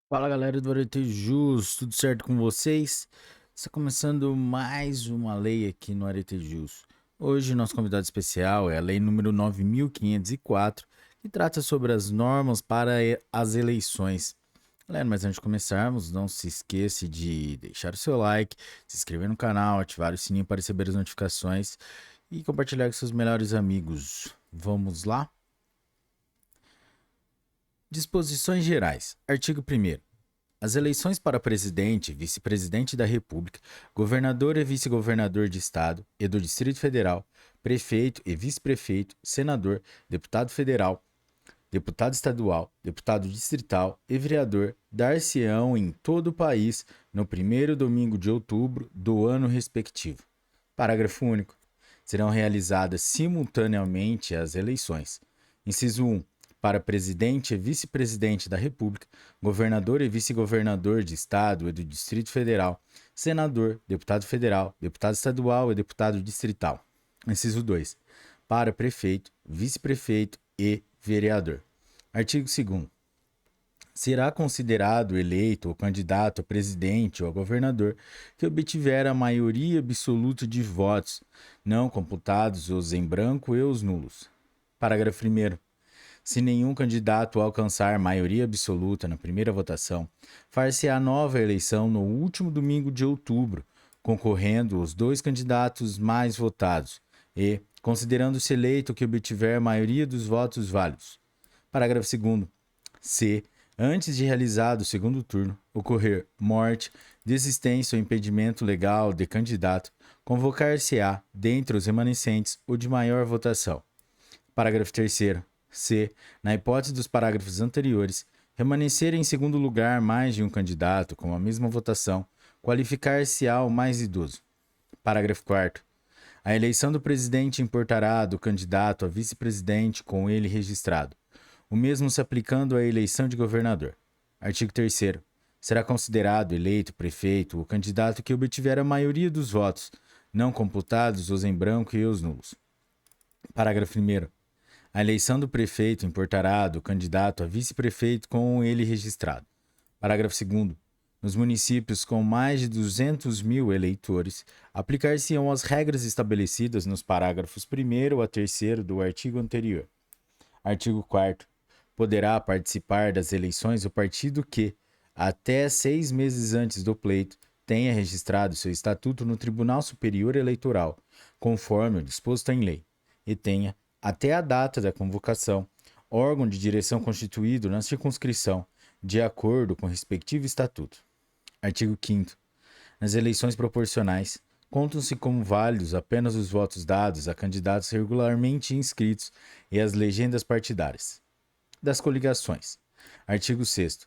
Fala galera do Aretejus, tudo certo com vocês? Está começando mais uma lei aqui no Aretejus. Hoje nosso convidado especial é a lei número 9504, que trata sobre as normas para as eleições. Galera, mas antes de começarmos, não se esqueça de deixar o seu like, se inscrever no canal, ativar o sininho para receber as notificações e compartilhar com seus melhores amigos. Vamos lá? Disposições gerais. Artigo 1º. As eleições para presidente, vice-presidente da República, governador e vice-governador de Estado e do Distrito Federal, prefeito e vice-prefeito, senador, deputado federal, deputado estadual, deputado distrital e vereador dar-se-ão em todo o país no primeiro domingo de outubro do ano respectivo. Parágrafo único. Serão realizadas simultaneamente as eleições. Inciso 1. Para presidente e vice-presidente da República, governador e vice-governador de Estado e do Distrito Federal, senador, deputado federal, deputado estadual e deputado distrital. Inciso 2. Para prefeito, vice-prefeito e vereador. Artigo 2º. Será considerado eleito o candidato a presidente ou a governador que obtiver a maioria absoluta de votos, não computados os em branco e os nulos. Parágrafo 1º. Se nenhum candidato alcançar maioria absoluta na primeira votação, far-se-á nova eleição no último domingo de outubro, concorrendo os dois candidatos mais votados e, considerando-se eleito o que obtiver a maioria dos votos válidos. Parágrafo 2º. Se, antes de realizado o segundo turno, ocorrer morte, desistência ou impedimento legal de candidato, convocar-se-á, dentre os remanescentes, o de maior votação. Parágrafo 3º. Se, na hipótese dos parágrafos anteriores, remanescer em segundo lugar mais de um candidato com a mesma votação, qualificar-se-á o mais idoso. Parágrafo 4º. A eleição do presidente importará do candidato a vice-presidente com ele registrado, o mesmo se aplicando à eleição de governador. Artigo 3º. Será considerado eleito prefeito o candidato que obtiver a maioria dos votos, não computados os em branco e os nulos. Parágrafo 1º. A eleição do prefeito importará do candidato a vice-prefeito com ele registrado. Parágrafo 2º. Nos municípios com mais de 200 mil eleitores, aplicar-se-ão as regras estabelecidas nos parágrafos 1º a 3º do artigo anterior. Artigo 4º. Poderá participar das eleições o partido que, até 6 meses antes do pleito, tenha registrado seu estatuto no Tribunal Superior Eleitoral, conforme o disposto em lei, e tenha, até a data da convocação, órgão de direção constituído na circunscrição, de acordo com o respectivo estatuto. Artigo 5º. Nas eleições proporcionais, contam-se como válidos apenas os votos dados a candidatos regularmente inscritos e as legendas partidárias. Das coligações. Artigo 6º.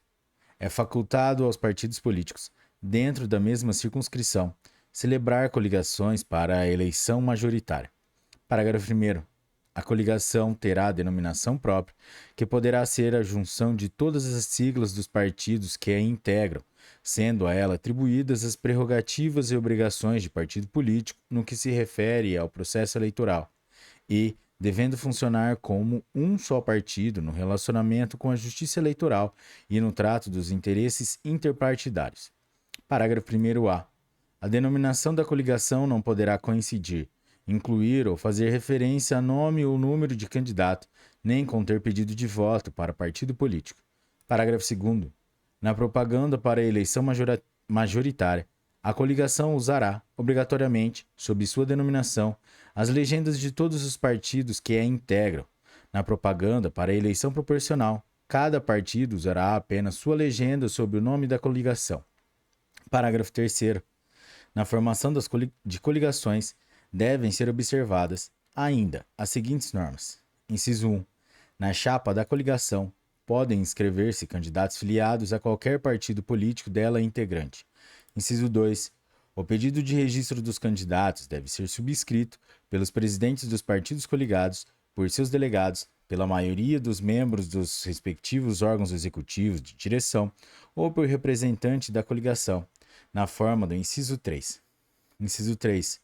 É facultado aos partidos políticos, dentro da mesma circunscrição, celebrar coligações para a eleição majoritária. Parágrafo 1º. A coligação terá denominação própria, que poderá ser a junção de todas as siglas dos partidos que a integram, sendo a ela atribuídas as prerrogativas e obrigações de partido político no que se refere ao processo eleitoral, e devendo funcionar como um só partido no relacionamento com a Justiça Eleitoral e no trato dos interesses interpartidários. Parágrafo 1º-A. A denominação da coligação não poderá coincidir, incluir ou fazer referência a nome ou número de candidato, nem conter pedido de voto para partido político. Parágrafo 2º. Na propaganda para a eleição majoritária, a coligação usará, obrigatoriamente, sob sua denominação, as legendas de todos os partidos que a integram. Na propaganda para a eleição proporcional, cada partido usará apenas sua legenda sob o nome da coligação. Parágrafo 3º. Na formação de coligações, devem ser observadas, ainda, as seguintes normas. Inciso 1. Na chapa da coligação, podem inscrever-se candidatos filiados a qualquer partido político dela integrante. Inciso 2. O pedido de registro dos candidatos deve ser subscrito pelos presidentes dos partidos coligados, por seus delegados, pela maioria dos membros dos respectivos órgãos executivos de direção ou por representante da coligação, na forma do inciso 3. Inciso 3.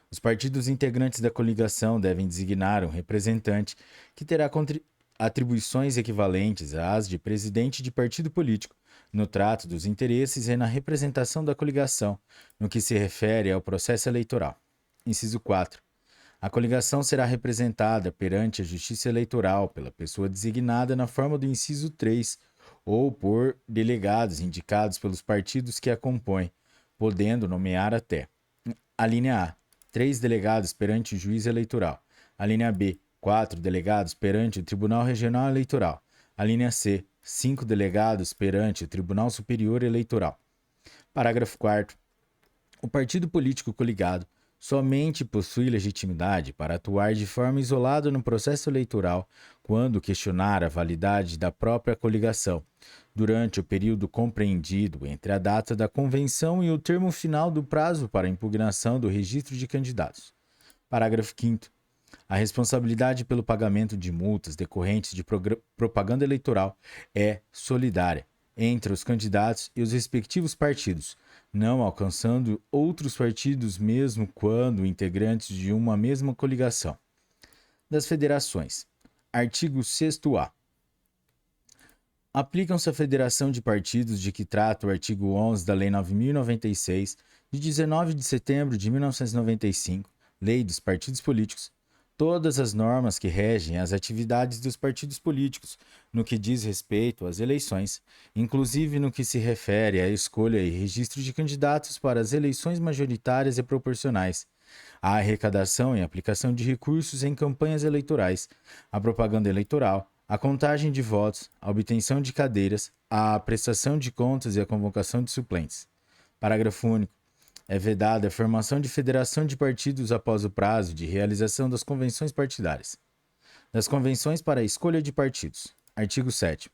Os partidos integrantes da coligação devem designar um representante que terá atribuições equivalentes às de presidente de partido político, no trato dos interesses e na representação da coligação, no que se refere ao processo eleitoral. Inciso 4. A coligação será representada perante a Justiça Eleitoral pela pessoa designada na forma do inciso 3 ou por delegados indicados pelos partidos que a compõem, podendo nomear até: a linha A, 3 delegados perante o juiz eleitoral; a linha B, 4 delegados perante o Tribunal Regional Eleitoral; a linha C, 5 delegados perante o Tribunal Superior Eleitoral. Parágrafo 4º. O partido político coligado somente possui legitimidade para atuar de forma isolada no processo eleitoral quando questionar a validade da própria coligação, durante o período compreendido entre a data da convenção e o termo final do prazo para impugnação do registro de candidatos. Parágrafo 5º. A responsabilidade pelo pagamento de multas decorrentes de propaganda eleitoral é solidária entre os candidatos e os respectivos partidos, não alcançando outros partidos mesmo quando integrantes de uma mesma coligação. Das federações. Artigo 6º-A. Aplicam-se à federação de partidos de que trata o artigo 11 da Lei 9.096, de 19 de setembro de 1995, Lei dos Partidos Políticos, todas as normas que regem as atividades dos partidos políticos, no que diz respeito às eleições, inclusive no que se refere à escolha e registro de candidatos para as eleições majoritárias e proporcionais, à arrecadação e aplicação de recursos em campanhas eleitorais, à propaganda eleitoral, à contagem de votos, à obtenção de cadeiras, à prestação de contas e à convocação de suplentes. Parágrafo único. É vedada a formação de federação de partidos após o prazo de realização das convenções partidárias. Das convenções para a escolha de partidos. Artigo 7º.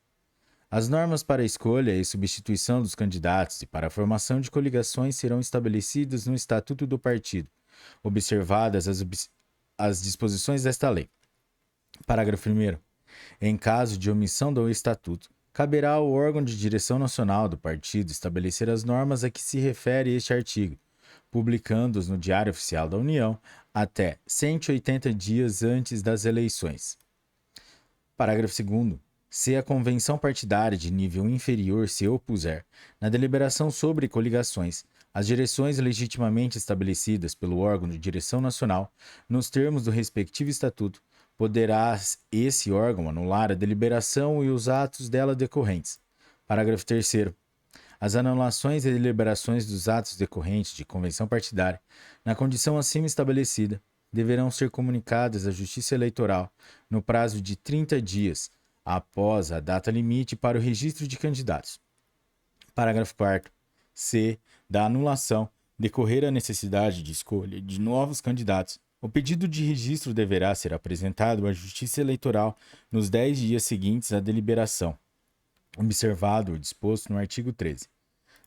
As normas para a escolha e substituição dos candidatos e para a formação de coligações serão estabelecidas no Estatuto do Partido, observadas as disposições desta lei. Parágrafo 1º. Em caso de omissão do Estatuto, caberá ao órgão de direção nacional do partido estabelecer as normas a que se refere este artigo, publicando-os no Diário Oficial da União até 180 dias antes das eleições. Parágrafo 2º. Se a convenção partidária de nível inferior se opuser, na deliberação sobre coligações, as direções legitimamente estabelecidas pelo órgão de direção nacional, nos termos do respectivo estatuto, poderá esse órgão anular a deliberação e os atos dela decorrentes. Parágrafo 3º. As anulações e deliberações dos atos decorrentes de convenção partidária, na condição acima estabelecida, deverão ser comunicadas à Justiça Eleitoral no prazo de 30 dias após a data limite para o registro de candidatos. Parágrafo 4º. Se, da anulação, decorrer a necessidade de escolha de novos candidatos, o pedido de registro deverá ser apresentado à Justiça Eleitoral nos 10 dias seguintes à deliberação, observado o disposto no artigo 13.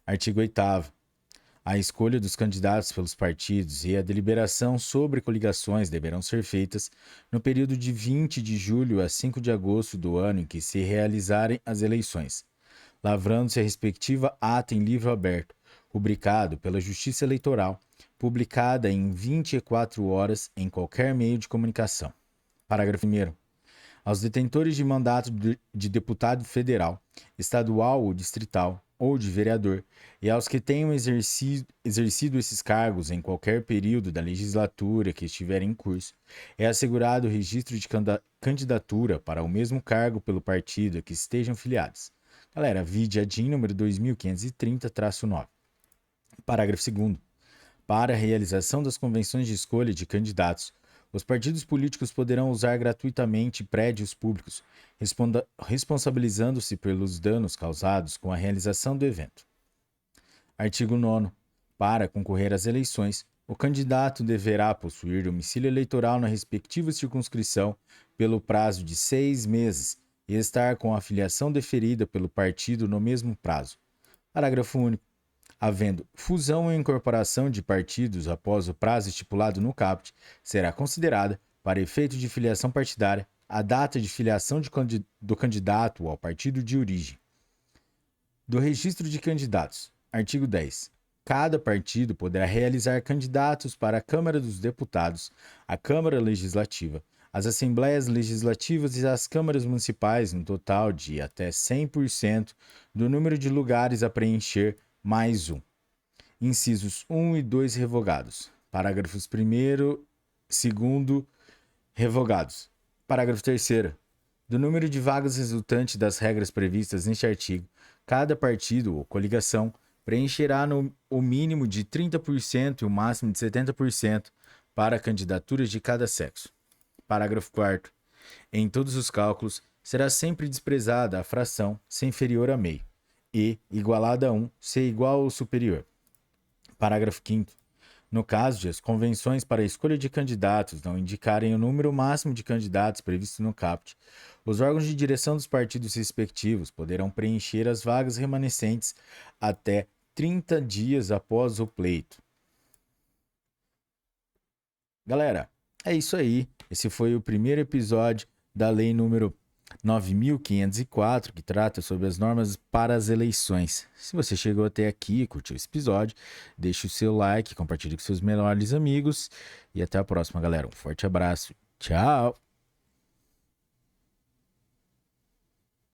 Artigo 8º. A escolha dos candidatos pelos partidos e a deliberação sobre coligações deverão ser feitas no período de 20 de julho a 5 de agosto do ano em que se realizarem as eleições, lavrando-se a respectiva ata em livro aberto, rubricado pela Justiça Eleitoral, publicada em 24 horas em qualquer meio de comunicação. Parágrafo 1º. Aos detentores de mandato de deputado federal, estadual ou distrital, ou de vereador, e aos que tenham exercido esses cargos em qualquer período da legislatura que estiver em curso, é assegurado o registro de candidatura para o mesmo cargo pelo partido a que estejam filiados. Galera, vide a DIN número 2530-9. Parágrafo 2º. Para a realização das convenções de escolha de candidatos, os partidos políticos poderão usar gratuitamente prédios públicos, responsabilizando-se pelos danos causados com a realização do evento. Artigo 9º. Para concorrer às eleições, o candidato deverá possuir domicílio eleitoral na respectiva circunscrição pelo prazo de 6 meses e estar com a filiação deferida pelo partido no mesmo prazo. Parágrafo único. Havendo fusão ou incorporação de partidos após o prazo estipulado no caput, será considerada, para efeito de filiação partidária, a data de filiação do candidato ao partido de origem. Do registro de candidatos. Artigo 10. Cada partido poderá realizar candidatos para a Câmara dos Deputados, a Câmara Legislativa, as assembleias legislativas e as câmaras municipais, no total de até 100% do número de lugares a preencher, mais um. Incisos 1 e 2 revogados. Parágrafos 1º, 2º revogados. Parágrafo 3º. Do número de vagas resultante das regras previstas neste artigo, cada partido ou coligação preencherá o mínimo de 30% e o máximo de 70% para candidaturas de cada sexo. Parágrafo 4º. Em todos os cálculos, será sempre desprezada a fração se inferior a meio e, igualada a 1, se igual ou superior. Parágrafo 5º. No caso de as convenções para a escolha de candidatos não indicarem o número máximo de candidatos previsto no caput, os órgãos de direção dos partidos respectivos poderão preencher as vagas remanescentes até 30 dias após o pleito. Galera, é isso aí. Esse foi o primeiro episódio da Lei número 9.504, que trata sobre as normas para as eleições. Se você chegou até aqui e curtiu esse episódio, deixe o seu like, compartilhe com seus melhores amigos e até a próxima, galera. Um forte abraço. Tchau!